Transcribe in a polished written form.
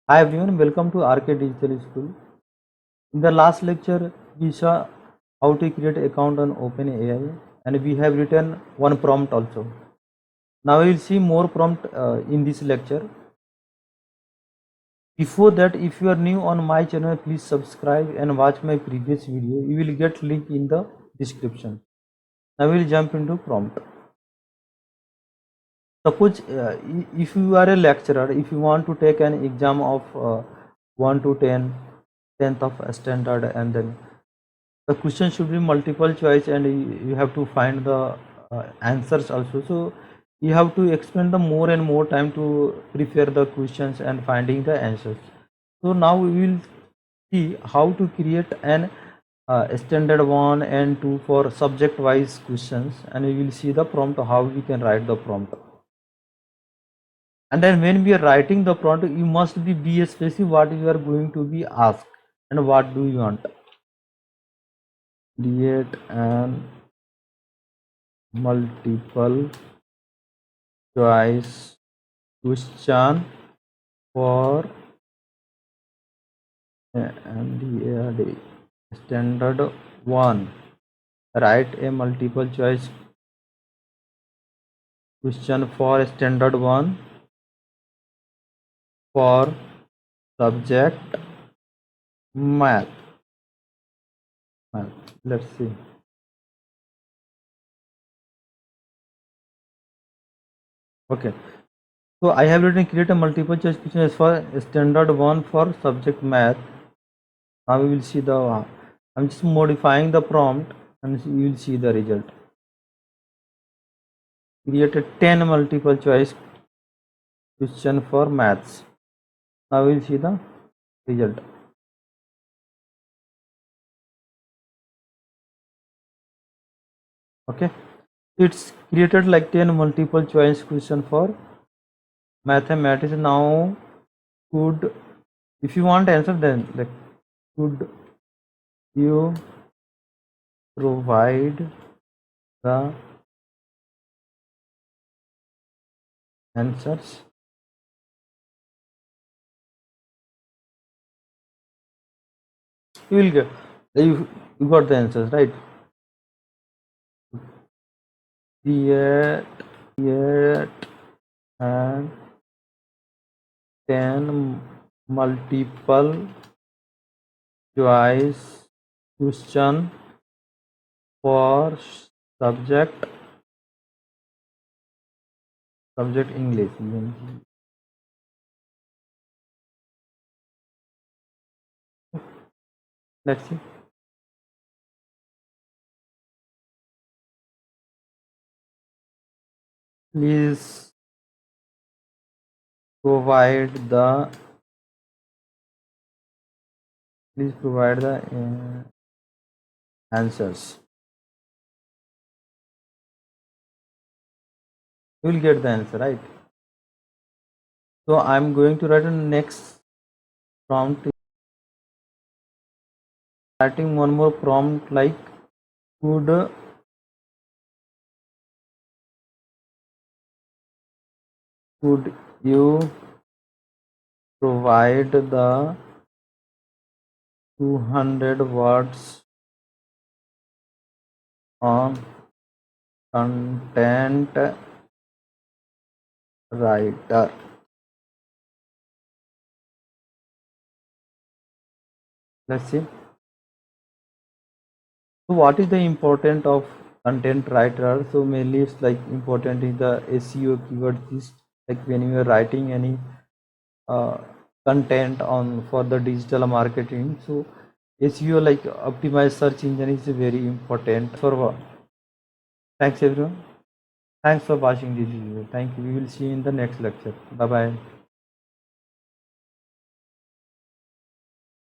Hi everyone, welcome to RK Digital School. In the last lecture, we saw how to create account on OpenAI, and we have written one prompt also. Now we will see more prompt in this lecture. Before that, if you are new on my channel, please subscribe and watch my previous video. You will get link in the description. Now we will jump into prompt. Suppose if you are a lecturer, if you want to take an exam of 1 to 10, 10th of standard, and then the question should be multiple choice, and you have to find the answers also. So you have to expend the more and more time to prepare the questions and finding the answers. So now we will see how to create an standard 1 and 2 for subject wise questions, and we will see the prompt, how we can write the prompt. And then when we are writing the prompt, you must be specific what you are going to be asked and what do you want. Create an multiple choice question for MDAD standard 1. Write a multiple choice question for standard 1 for subject math. Let's see. Okay. So I have written create a multiple choice question as for standard 1 for subject math. Now we will see the, I'm just modifying the prompt and you will see the result. Create a 10 multiple choice question for maths. Now we will see the result. Okay, it's created like 10 multiple choice question for mathematics. Now could, if you want answer, then like, could you provide the answers? You will get, you got the answers, right? Create and 10 multiple choice question for subject English. Let's see. Please provide the answers. You will get the answer, right? So I'm going to write a next prompt, writing one more prompt like could you provide the 200 words on content writer. Let's see. So what is the important of content writer? So mainly it's like important is the SEO keywords, like when you are writing any uh, content on for the digital marketing. So SEO, like optimized search engine, is very important for. Thanks everyone. Thanks for watching this video. Thank you. We will see you in the next lecture. Bye bye.